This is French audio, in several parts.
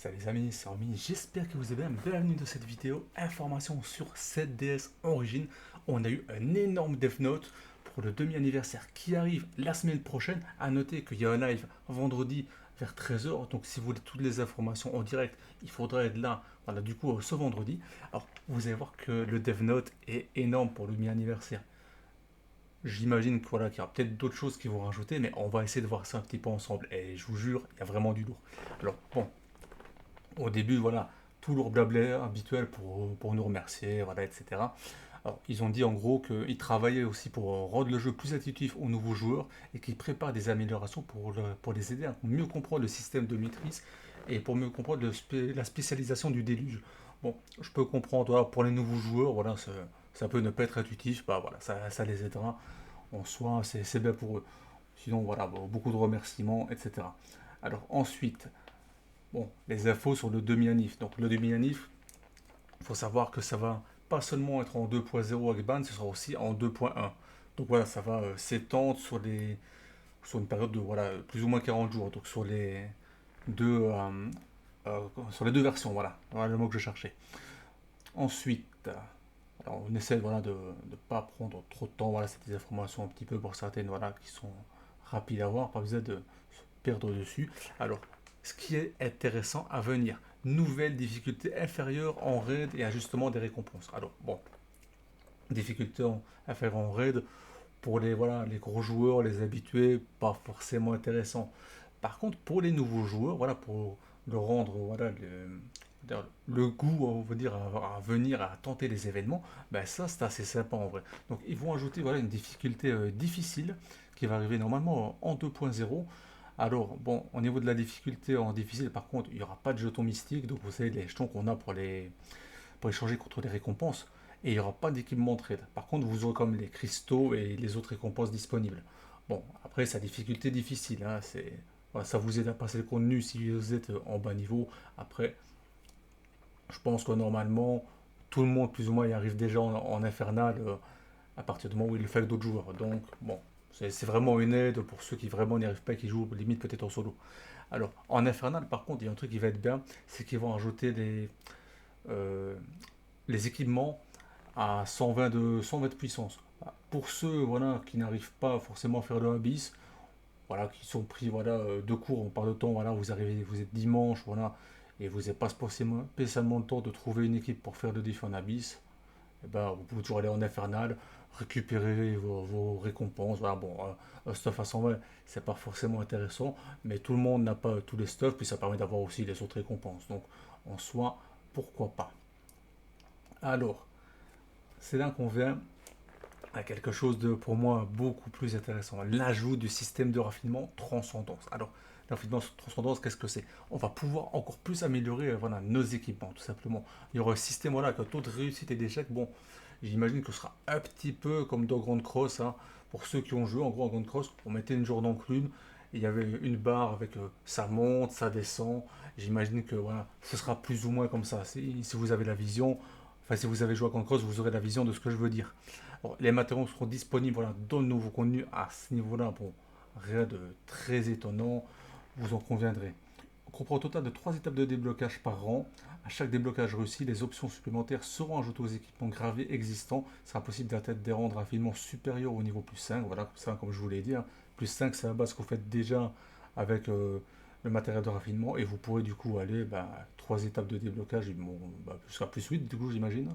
Salut les amis, c'est Romy, j'espère que vous allez bien. Bienvenue dans cette vidéo information sur 7DS Origin. On a eu un énorme Death Note pour le demi-anniversaire qui arrive la semaine prochaine. À noter qu'il y a un live vendredi vers 13h. Donc si vous voulez toutes les informations en direct, il faudra être là, voilà, du coup ce vendredi. Alors vous allez voir que le Death Note est énorme pour le demi-anniversaire. J'imagine que, voilà, qu'il y aura peut-être d'autres choses qui vont rajouter, mais on va essayer de voir ça un petit peu ensemble. Et je vous jure, il y a vraiment du lourd. Alors bon, au début, voilà, tout leur blabla habituel pour nous remercier, voilà, etc. Alors, ils ont dit en gros qu'ils travaillaient aussi pour rendre le jeu plus intuitif aux nouveaux joueurs et qu'ils préparent des améliorations pour les aider à mieux comprendre le système de maîtrise et pour mieux comprendre la spécialisation du déluge. Bon, je peux comprendre, voilà, pour les nouveaux joueurs, voilà, ça peut ne pas être intuitif, bah voilà, ça les aidera. En soi, c'est bien pour eux. Sinon, voilà, bon, beaucoup de remerciements, etc. Alors ensuite, bon, les infos sur le demi-anif. Donc le demi-anif, il faut savoir que ça va pas seulement être en 2.0 avec ban, ce sera aussi en 2.1. Donc voilà, ça va s'étendre sur une période de voilà, plus ou moins 40 jours. Donc deux, euh, sur les deux versions, voilà le mot que je cherchais. Ensuite, alors on essaie voilà, de ne pas prendre trop de temps. Voilà, c'est des informations un petit peu pour certaines voilà, qui sont rapides à voir, pas besoin de se perdre dessus. Alors, ce qui est intéressant à venir, nouvelle difficulté inférieure en raid et ajustement des récompenses. Alors, bon, difficulté inférieure en raid, pour les, voilà, les gros joueurs, les habitués, pas forcément intéressant. Par contre, pour les nouveaux joueurs, voilà, pour leur rendre voilà, le goût, on va dire, à venir, à tenter les événements, ben ça c'est assez sympa en vrai. Donc ils vont ajouter voilà, une difficulté difficile qui va arriver normalement en 2.0. Alors, bon, au niveau de la difficulté en difficile, par contre, il n'y aura pas de jetons mystiques, donc vous savez, les jetons qu'on a pour échanger contre les récompenses, et il n'y aura pas d'équipement de trade. Par contre, vous aurez comme les cristaux et les autres récompenses disponibles. Bon, après, sa difficulté difficile, hein, voilà, ça vous aide à passer le contenu si vous êtes en bas niveau. Après, je pense que normalement, tout le monde plus ou moins y arrive déjà en infernal à partir du moment où il le fait avec d'autres joueurs. Donc, bon, c'est vraiment une aide pour ceux qui vraiment n'y arrivent pas et qui jouent limite peut-être en solo. Alors, en infernal, par contre, il y a un truc qui va être bien, c'est qu'ils vont ajouter euh, les équipements à 120 de puissance. Pour ceux voilà, qui n'arrivent pas forcément à faire le abyss, voilà, qui sont pris voilà, de cours, on parle de temps, voilà, vous arrivez, vous êtes dimanche, voilà, et vous n'avez pas spécialement le temps de trouver une équipe pour faire le défi en abyss, et ben, vous pouvez toujours aller en infernal, récupérer vos récompenses. Voilà, bon, un stuff à 120, c'est pas forcément intéressant, mais tout le monde n'a pas tous les stuffs, puis ça permet d'avoir aussi les autres récompenses. Donc, en soi, pourquoi pas. Alors, c'est là qu'on vient à quelque chose de, pour moi, beaucoup plus intéressant. L'ajout du système de raffinement transcendance. Alors, le raffinement transcendance, qu'est-ce que c'est? On va pouvoir encore plus améliorer voilà, nos équipements, tout simplement. Il y aura un système voilà, avec un taux de réussite et d'échec. Bon, j'imagine que ce sera un petit peu comme dans Grand Cross. Hein. Pour ceux qui ont joué, en gros, en Grand Cross, on mettait une journée enclune. Il y avait une barre avec ça monte, ça descend. J'imagine que voilà, ce sera plus ou moins comme ça. Si vous avez la vision, enfin si vous avez joué à Grand Cross, vous aurez la vision de ce que je veux dire. Bon, les matériaux seront disponibles voilà, dans le nouveau contenu à ce niveau-là. Bon, rien de très étonnant, vous en conviendrez. On comprend au total de 3 étapes de déblocage par an. À chaque déblocage réussi, les options supplémentaires seront ajoutées aux équipements gravés existants. Il sera possible d'atteindre des rangs rapidement supérieurs au niveau plus 5. Voilà, ça, comme je vous l'ai dit. Hein. Plus 5, c'est la base que vous faites déjà avec le matériel de raffinement. Et vous pourrez du coup aller 3 étapes de déblocage bon, jusqu'à plus 8, du coup, j'imagine.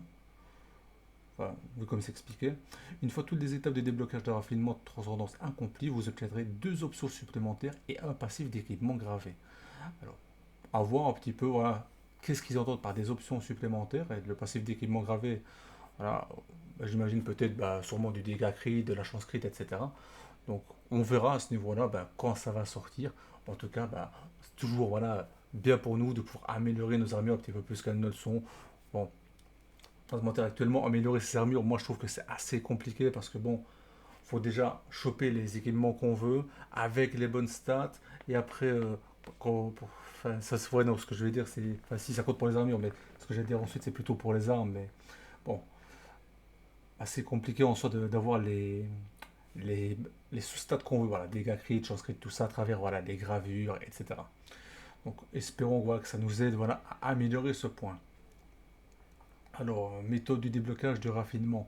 Enfin, vu comme c'est expliqué. Une fois toutes les étapes de déblocage de raffinement de transcendance accomplies, vous obtiendrez 2 options supplémentaires et un passif d'équipement gravé. Alors, à voir un petit peu, voilà, qu'est-ce qu'ils entendent par des options supplémentaires et le passif d'équipement gravé. Voilà, j'imagine peut-être sûrement du dégât crit, de la chance crit, etc. Donc, on verra à ce niveau-là quand ça va sortir. En tout cas, c'est toujours voilà, bien pour nous de pouvoir améliorer nos armures un petit peu plus qu'elles ne le sont. Bon, sans se mentir, actuellement, améliorer ses armures, moi je trouve que c'est assez compliqué parce que bon, faut déjà choper les équipements qu'on veut avec les bonnes stats et après, enfin, ça se voit, non, ce que je vais dire, c'est, enfin, si ça compte pour les armures, mais ce que je vais dire ensuite, c'est plutôt pour les armes, mais bon, assez compliqué en soi d'avoir les sous-stats qu'on veut, voilà, dégâts crit, chance crit, tout ça à travers voilà, les gravures, etc. Donc espérons voilà, que ça nous aide voilà, à améliorer ce point. Alors, méthode du déblocage du raffinement.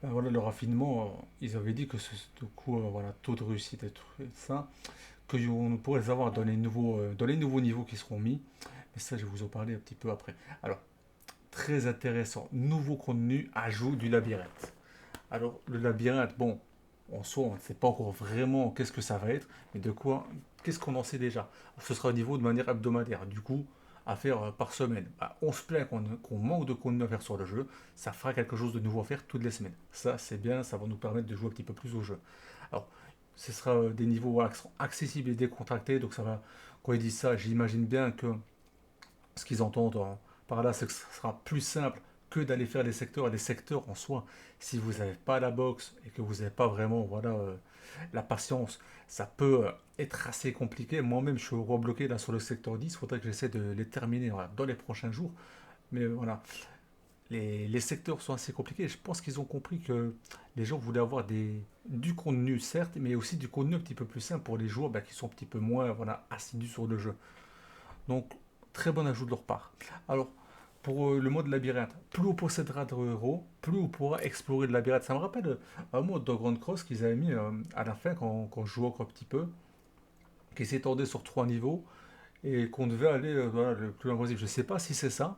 Ben voilà, le raffinement, ils avaient dit que ce du coup, voilà, taux de réussite et tout ça, que on pourrait les avoir dans les nouveaux niveaux qui seront mis. Mais ça, je vais vous en parler un petit peu après. Alors, très intéressant. Nouveau contenu, ajout du labyrinthe. Alors, le labyrinthe, bon, en soi, on ne sait pas encore vraiment qu'est-ce que ça va être, mais de quoi, qu'est-ce qu'on en sait déjà. Ce sera au niveau de manière hebdomadaire, du coup, à faire par semaine. Bah, on se plaint qu'on manque de contenu à faire sur le jeu, ça fera quelque chose de nouveau à faire toutes les semaines. Ça, c'est bien, ça va nous permettre de jouer un petit peu plus au jeu. Alors, ce sera des niveaux voilà, qui seront accessibles et décontractés, donc ça va, quand ils disent ça, j'imagine bien que ce qu'ils entendent par là, c'est que ce sera plus simple que d'aller faire des secteurs. Et les secteurs en soi, si vous n'avez pas la boxe et que vous n'avez pas vraiment voilà, la patience, ça peut être assez compliqué. Moi-même, je suis rebloqué là sur le secteur 10. Il faudrait que j'essaie de les terminer voilà, dans les prochains jours. Mais voilà, les secteurs sont assez compliqués. Je pense qu'ils ont compris que les gens voulaient avoir du contenu, certes, mais aussi du contenu un petit peu plus simple pour les joueurs bah, qui sont un petit peu moins voilà, assidus sur le jeu. Donc, très bon ajout de leur part. Alors, pour le mode labyrinthe, plus on possédera de héros, plus on pourra explorer le labyrinthe. Ça me rappelle un mode de Grand Cross qu'ils avaient mis à la fin quand je jouais encore un petit peu, qui s'étendait sur 3 niveaux et qu'on devait aller voilà, le plus loin possible. Je sais pas si c'est ça,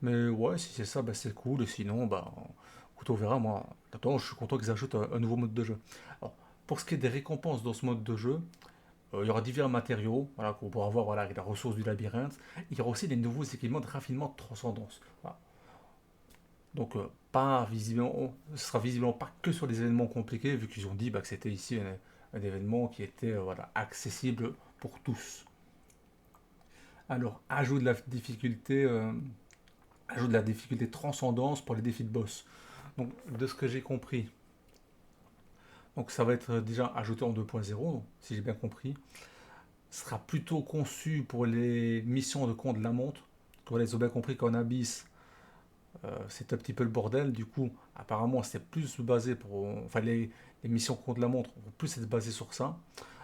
mais ouais, si c'est ça, bah, c'est cool. Et sinon, bah, écoute, on verra. Moi, attends, je suis content qu'ils ajoutent un nouveau mode de jeu. Alors, pour ce qui est des récompenses dans ce mode de jeu, il y aura divers matériaux voilà, qu'on pourra avoir voilà, avec la ressource du labyrinthe. Il y aura aussi des nouveaux équipements de raffinement de transcendance. Voilà. Donc, pas visiblement, ce sera visiblement pas que sur les événements compliqués, vu qu'ils ont dit bah, que c'était ici un événement qui était voilà, accessible pour tous. Alors, ajout de la difficulté transcendance pour les défis de boss. Donc, de ce que j'ai compris, donc ça va être déjà ajouté en 2.0, si j'ai bien compris. Sera plutôt conçu pour les missions de compte de la montre. Voilà, ils ont bien compris qu'en Abyss, c'est un petit peu le bordel. Du coup, apparemment, c'est plus basé pour. Enfin, les missions contre la montre vont plus être basées sur ça.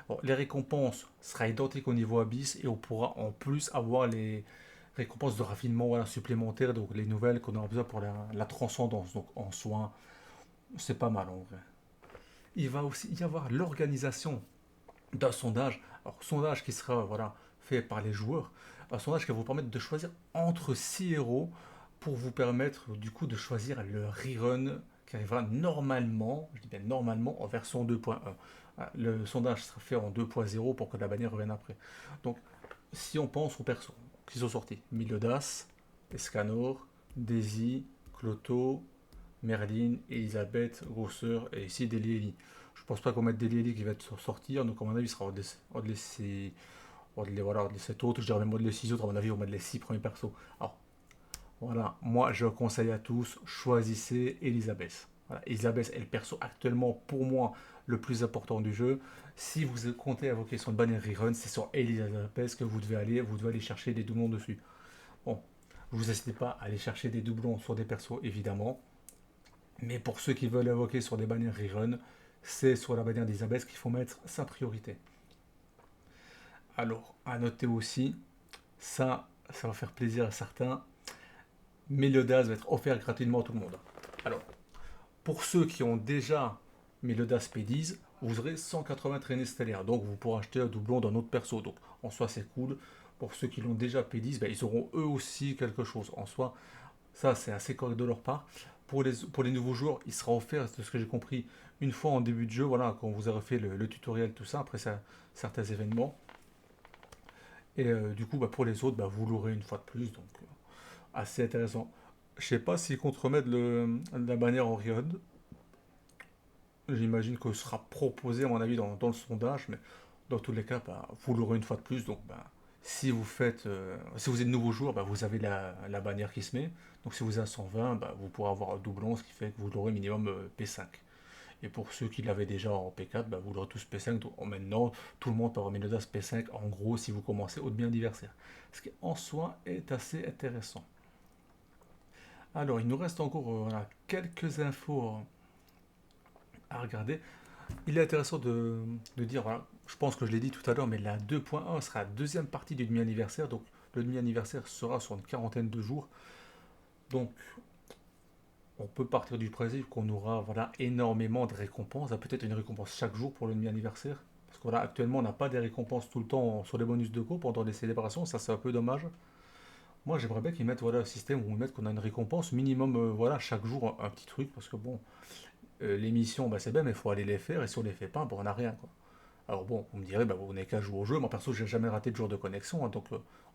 Bon, les récompenses sera identiques au niveau Abyss et on pourra en plus avoir les récompenses de raffinement voilà, supplémentaires, donc les nouvelles qu'on aura besoin pour la transcendance. Donc en soi, c'est pas mal en vrai. Il va aussi y avoir l'organisation d'un sondage. Alors, sondage qui sera voilà, fait par les joueurs. Un sondage qui va vous permettre de choisir entre 6 héros pour vous permettre du coup de choisir le rerun qui arrivera normalement, je dis bien normalement, en version 2.1. Le sondage sera fait en 2.0 pour que la bannière revienne après. Donc, si on pense aux persos qui sont sortis, Miliodas, Escanor, Daisy, Cloto, Merlin, Elisabeth, Grosseur et ici Delieli. Je pense pas qu'on mette Delieli qui va sortir, donc à mon avis il sera on de laisser, voilà, on de laisser autres, je dirais même on de les 6 autres, à mon avis on va de les 6 premiers persos. Alors voilà, moi je conseille à tous, choisissez Elisabeth. Voilà, Elisabeth est le perso actuellement pour moi le plus important du jeu. Si vous comptez invoquer son banner rerun, c'est sur Elisabeth que vous devez aller chercher des doublons dessus. Bon, vous n'hésitez pas à aller chercher des doublons sur des persos évidemment, mais pour ceux qui veulent invoquer sur des bannières rerun, c'est sur la bannière d'Isabelle qu'il faut mettre sa priorité. Alors, à noter aussi, ça va faire plaisir à certains, Meliodas va être offert gratuitement à tout le monde. Alors, pour ceux qui ont déjà Meliodas P10, vous aurez 180 traînées stellaires, donc vous pourrez acheter un doublon d'un autre perso. Donc, en soi, c'est cool. Pour ceux qui l'ont déjà P10, ben, ils auront eux aussi quelque chose. En soi, ça, c'est assez correct de leur part. Pour les nouveaux joueurs, il sera offert, de ce que j'ai compris, une fois en début de jeu, voilà, quand vous aurez fait le tutoriel, tout ça, après ça, certains événements. Et du coup, bah, pour les autres, bah, vous l'aurez une fois de plus, donc assez intéressant. Je sais pas s'ils comptent remettre la bannière en Riot. J'imagine que ce sera proposé, à mon avis, dans le sondage, mais dans tous les cas, bah, vous l'aurez une fois de plus, donc bah, si vous êtes nouveau joueur, bah, vous avez la bannière qui se met. Donc si vous êtes à 120, bah, vous pourrez avoir un doublon, ce qui fait que vous l'aurez minimum P5. Et pour ceux qui l'avaient déjà en P4, bah, vous l'aurez tous P5. Donc maintenant, tout le monde peut avoir Menodas P5, en gros, si vous commencez au bien d'anniversaire. Ce qui en soi est assez intéressant. Alors, il nous reste encore voilà, quelques infos à regarder. Il est intéressant de dire, voilà, je pense que je l'ai dit tout à l'heure, mais la 2.1 sera la deuxième partie du demi-anniversaire. Donc le demi-anniversaire sera sur une quarantaine de jours. Donc on peut partir du principe qu'on aura voilà, énormément de récompenses. Peut-être une récompense chaque jour pour le demi-anniversaire. Parce que voilà, actuellement, on n'a pas des récompenses tout le temps sur les bonus de go pendant les célébrations. Ça, c'est un peu dommage. Moi, j'aimerais bien qu'ils mettent voilà, un système où ils mettent qu'on a une récompense minimum voilà, chaque jour un petit truc. Parce que bon, les missions, bah, c'est bien, mais il faut aller les faire. Et si on les fait pas, bon, on n'a rien. Quoi. Alors bon, on me dirait, bah, vous n'avez qu'à jouer au jeu. Moi, perso, j'ai jamais raté de jour de connexion. Hein, donc,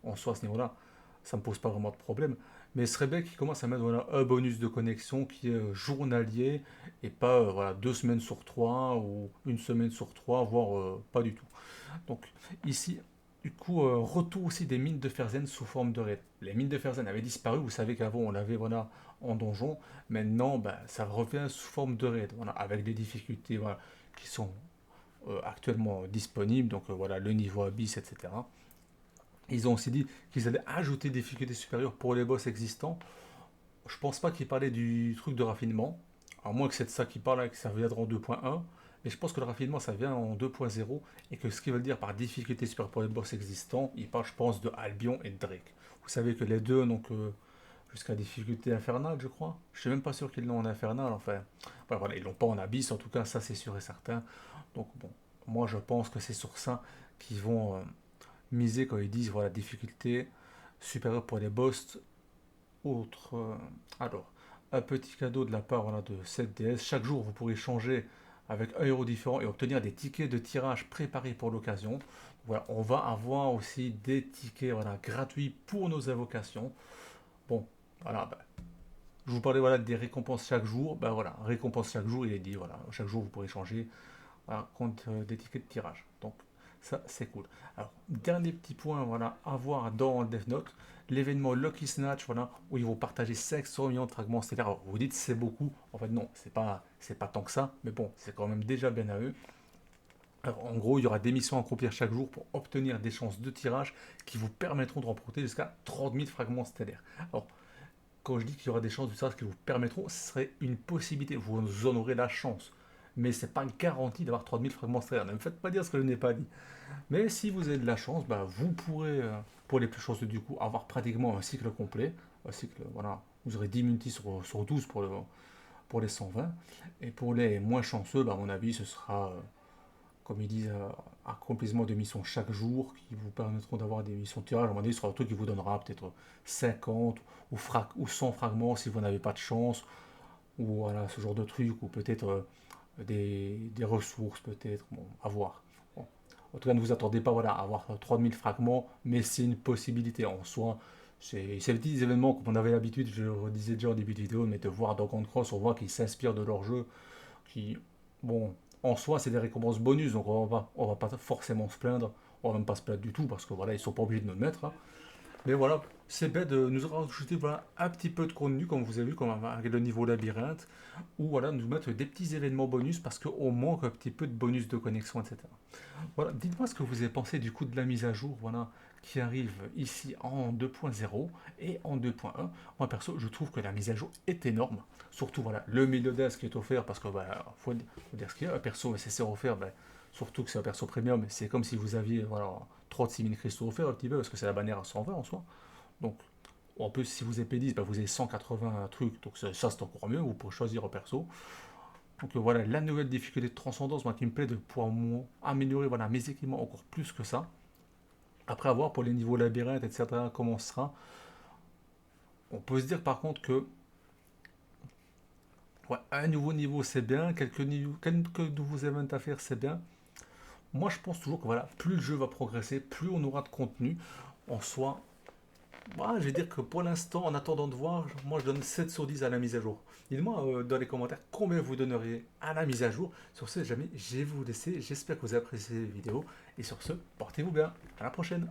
en soi, à ce niveau-là, ça me pose pas vraiment de problème. Mais ce serait bien qu'ils commencent à mettre voilà, un bonus de connexion qui est journalier et pas voilà, 2 semaines sur trois ou une semaine sur trois, voire pas du tout. Donc ici, du coup, retour aussi des mines de Ferzen sous forme de raid. Les mines de Ferzen avaient disparu, vous savez qu'avant on l'avait voilà, en donjon, maintenant bah, ça revient sous forme de raid, voilà, avec des difficultés voilà, qui sont actuellement disponibles, donc voilà, le niveau abyss, etc. Ils ont aussi dit qu'ils allaient ajouter des difficultés supérieures pour les boss existants. Je pense pas qu'ils parlaient du truc de raffinement, à moins que c'est de ça qu'ils parlent et que ça viendra en 2.1. Mais je pense que le raffinement ça vient en 2.0 et que ce qu'ils veulent dire par difficulté supérieure pour les boss existants, ils parlent, je pense, de Albion et de Drake. Vous savez que les deux, donc jusqu'à difficulté infernale, je crois. Je suis même pas sûr qu'ils l'ont en infernal, enfin. Ouais, voilà, ils l'ont pas en abyss, en tout cas, ça c'est sûr et certain. Donc bon, moi je pense que c'est sur ça qu'ils vont miser quand ils disent voilà difficulté supérieure pour les boss. Autre, alors, un petit cadeau de la part voilà, de cette déesse. Chaque jour, vous pourrez changer avec un héros différent et obtenir des tickets de tirage préparés pour l'occasion. Voilà, on va avoir aussi des tickets voilà, gratuits pour nos invocations. Bon, voilà, bah, je vous parlais voilà, des récompenses chaque jour. Ben voilà, récompense chaque jour, il est dit, voilà, chaque jour vous pourrez changer voilà, contre des tickets de tirage. Donc ça c'est cool. Alors, dernier petit point voilà, à voir dans le Death Note, l'événement Lucky Snatch, voilà, où ils vont partager 500 millions de fragments stellaires. Alors, vous dites c'est beaucoup, en fait non, c'est pas tant que ça, mais bon, c'est quand même déjà bien à eux. Alors, en gros, il y aura des missions à accomplir chaque jour pour obtenir des chances de tirage qui vous permettront de remporter jusqu'à 30 000 fragments stellaires. Alors, quand je dis qu'il y aura des chances de tirage qui vous permettront, ce serait une possibilité, vous en aurez la chance. Mais c'est pas garanti d'avoir 30 000 fragments stellaires. Ne me faites pas dire ce que je n'ai pas dit. Mais si vous avez de la chance, bah, vous pourrez, pour les plus chanceux du coup, avoir pratiquement un cycle complet. Un cycle, voilà, vous aurez 10 multis sur 12 pour les 120. Et pour les moins chanceux, bah, à mon avis, ce sera, comme ils disent, accomplissement de missions chaque jour qui vous permettront d'avoir des missions de tirage. À mon avis, ce sera un truc qui vous donnera peut-être 50 ou 100 fragments si vous n'avez pas de chance. Ou voilà, ce genre de truc. Ou peut-être des ressources, peut-être. Bon, à voir. Bon. En tout cas, ne vous attendez pas voilà, à avoir 3000 fragments, mais c'est une possibilité en soi. C'est des petits événements comme on avait l'habitude, je le disais déjà au début de vidéo, mais de voir dans Grand Cross, on voit qu'ils s'inspirent de leur jeu, qui, bon, en soi, c'est des récompenses bonus, donc on va pas forcément se plaindre, on va même pas se plaindre du tout, parce que voilà, ils sont pas obligés de nous le mettre. Hein. Mais voilà, c'est bête de nous rajouter voilà, un petit peu de contenu, comme vous avez vu, comme avec le niveau labyrinthe, ou voilà, nous mettre des petits événements bonus, parce qu'on manque un petit peu de bonus de connexion, etc. Voilà, dites-moi ce que vous avez pensé du coup de la mise à jour voilà, qui arrive ici en 2.0 et en 2.1. Moi perso, je trouve que la mise à jour est énorme. Surtout voilà, le milieu d'as qui est offert parce que bah, faut dire ce qu'il y a. Un perso SSR offert, bah, surtout que c'est un perso premium, c'est comme si vous aviez voilà, 36 000 cristaux offerts un petit peu parce que c'est la bannière à 120 en soi. Donc en plus, si vous avez P10, bah, vous avez 180 trucs, donc ça c'est encore mieux, vous pouvez choisir un perso. Donc voilà, la nouvelle difficulté de transcendance, moi qui me plaît de pouvoir améliorer voilà, mes équipements encore plus que ça. Après avoir pour les niveaux labyrinthes, etc., comment ce sera. On peut se dire par contre que ouais, un nouveau niveau c'est bien, quelques nouveaux events à faire c'est bien. Moi je pense toujours que voilà, plus le jeu va progresser, plus on aura de contenu. En soi, moi, je vais dire que pour l'instant, en attendant de voir, moi je donne 7 sur 10 à la mise à jour. Dites-moi dans les commentaires combien vous donneriez à la mise à jour. Sur ce, jamais, je vais vous laisser. J'espère que vous avez apprécié cette vidéo. Et sur ce, portez-vous bien. À la prochaine.